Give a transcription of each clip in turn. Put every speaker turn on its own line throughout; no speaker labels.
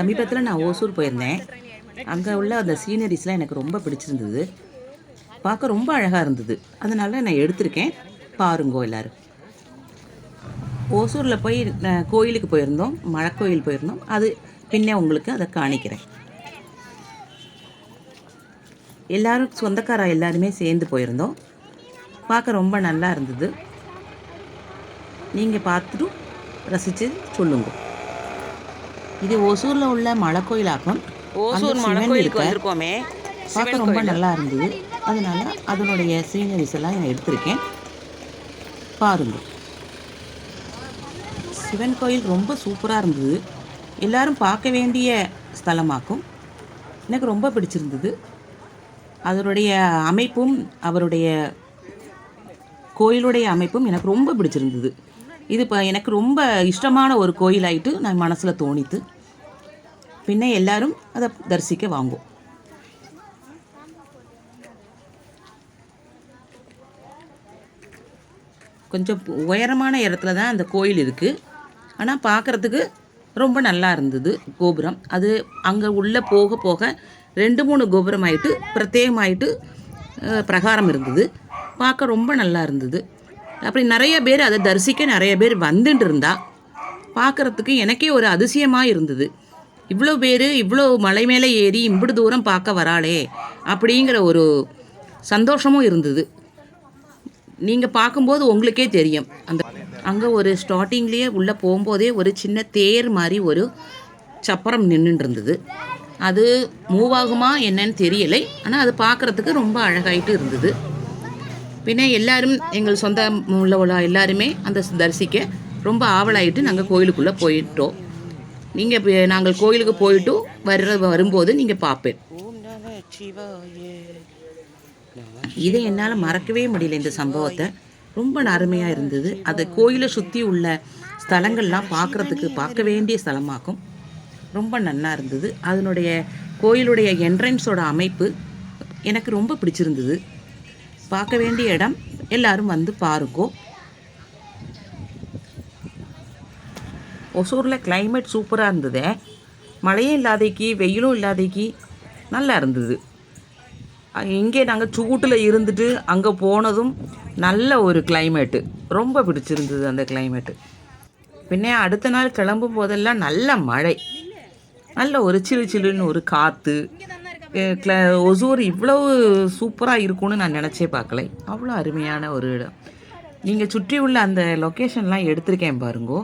சமீபத்தில் நான் ஓசூர் போயிருந்தேன். அங்கே உள்ள அந்த சீனரிஸ்லாம் எனக்கு ரொம்ப பிடிச்சிருந்தது. பார்க்க ரொம்ப அழகாக இருந்தது. அதனால் நான் எடுத்திருக்கேன். பாருங்கோ எல்லோரும். ஓசூரில் போய் கோயிலுக்கு போயிருந்தோம், மலைக்கோயில் போயிருந்தோம். அது பின்னே உங்களுக்கு அதை காணிக்கிறேன். எல்லோரும் சொந்தக்காரா எல்லாருமே சேர்ந்து போயிருந்தோம். பார்க்க ரொம்ப நல்லா இருந்தது. நீங்கள் பார்த்துட்டு ரசித்து சொல்லுங்க. இது ஓசூரில் உள்ள மலைக்கோயிலாகும். ஓசூர் மலைக்கோயிலுக்கு வந்திருக்கோமே, பார்க்க ரொம்ப நல்லா இருந்தது. அதனால் அதனுடைய சீனரிஸ் எல்லாம் நான் எடுத்திருக்கேன். பாருங்கள். சிவன் கோயில் ரொம்ப சூப்பராக இருந்தது. எல்லோரும் பார்க்க வேண்டிய ஸ்தலமாக்கும். எனக்கு ரொம்ப பிடிச்சிருந்தது. அதனுடைய அமைப்பும் அவருடைய கோயிலுடைய அமைப்பும் எனக்கு ரொம்ப பிடிச்சிருந்தது. இது இப்போ எனக்கு ரொம்ப இஷ்டமான ஒரு கோயிலாயிட்டு நான் மனசில் தோணித்து. பின்ன எல்லாரும் அதை தரிசிக்க வாங்கும். கொஞ்சம் உயரமான இடத்துல தான் அந்த கோயில் இருக்குது. ஆனால் பார்க்குறதுக்கு ரொம்ப நல்லா இருந்தது கோபுரம். அது அங்கே உள்ளே போக போக 2-3 கோபுரம் ஆகிட்டு பிரத்யேகமாயிட்டு பிரகாரம் இருந்தது. பார்க்க ரொம்ப நல்லா இருந்தது. அப்படி நிறைய பேர் அதை தரிசிக்க நிறைய பேர் வந்துட்டு இருந்தா பார்க்குறதுக்கு எனக்கே ஒரு அதிசயமாக இருந்தது. இவ்வளோ பேர் இவ்வளோ மலை மேலே ஏறி இம்புடு தூரம் பார்க்க வராளே அப்படிங்கிற ஒரு சந்தோஷமும் இருந்தது. நீங்கள் பார்க்கும்போது உங்களுக்கே தெரியும். அங்கே ஒரு ஸ்டார்டிங்லேயே உள்ளே போகும்போதே ஒரு சின்ன தேர் மாதிரி ஒரு சப்பரம் நின்றுட்டு இருந்தது. அது மூவ் ஆகுமா என்னன்னு தெரியலை. ஆனால் அது பார்க்குறதுக்கு ரொம்ப அழகாயிட்டு இருந்தது. பின்ன எல்லாரும் எங்கள் சொந்த உள்ள எல்லாருமே அந்த தரிசிக்க ரொம்ப ஆவலாயிட்டு நாங்கள் கோயிலுக்குள்ளே போயிட்டோம். நீங்கள் நாங்கள் கோயிலுக்கு போயிட்டு வரும்போது நீங்கள் பார்ப்பேன். இதை என்னால் மறக்கவே முடியல. இந்த சம்பவத்தை ரொம்ப அருமையாக இருந்தது. அது கோயிலை சுற்றி உள்ள ஸ்தலங்கள்லாம் பார்க்க வேண்டிய ஸ்தலமாக்கும். ரொம்ப நல்லா இருந்தது. அதனுடைய கோயிலுடைய என்ட்ரன்ஸோட அமைப்பு எனக்கு ரொம்ப பிடிச்சிருந்தது. பார்க்க வேண்டிய இடம். எல்லாரும் வந்து பாருங்கோ. ஒசூரில் கிளைமேட் சூப்பராக இருந்தது. மழையும் இல்லாதைக்கு வெயிலும் இல்லாதைக்கு நல்லா இருந்தது. இங்கே நாங்கள் சூட்டில் இருந்துட்டு அங்கே போனதும் நல்ல ஒரு கிளைமேட்டு. ரொம்ப பிடிச்சிருந்தது அந்த கிளைமேட்டு. பின்னே அடுத்த நாள் கிளம்பும் போதெல்லாம் நல்ல மழை, நல்ல ஒரு சிலுன்னு ஒரு காற்று. ஒசூர் இவ்வளவு சூப்பராக இருக்கும்னு நான் நினச்சே பார்க்கலை. அவ்வளோ அருமையான ஒரு இடம். நீங்கள் சுற்றி உள்ள அந்த லொக்கேஷன்லாம் எடுத்திருக்கேன் பாருங்கோ.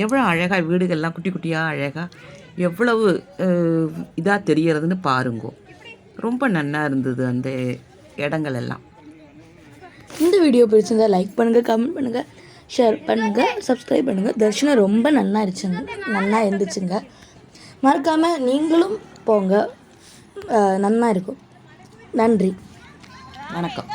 எவ்வளோ அழகாக வீடுகள்லாம் குட்டி குட்டியாக அழகாக எவ்வளவு இதாக தெரியறதுன்னு பாருங்கோ. ரொம்ப நல்லா இருந்தது அந்த இடங்கள் எல்லாம்.
இந்த வீடியோ பிடிச்சிருந்தா லைக் பண்ணுங்கள், கமெண்ட் பண்ணுங்கள், ஷேர் பண்ணுங்கள், சப்ஸ்கிரைப் பண்ணுங்கள். தரிசனம் ரொம்ப நல்லா இருந்துச்சுங்க. மறக்காமல் நீங்களும் போங்க, நல்லா இருக்கும். நன்றி,
வணக்கம்.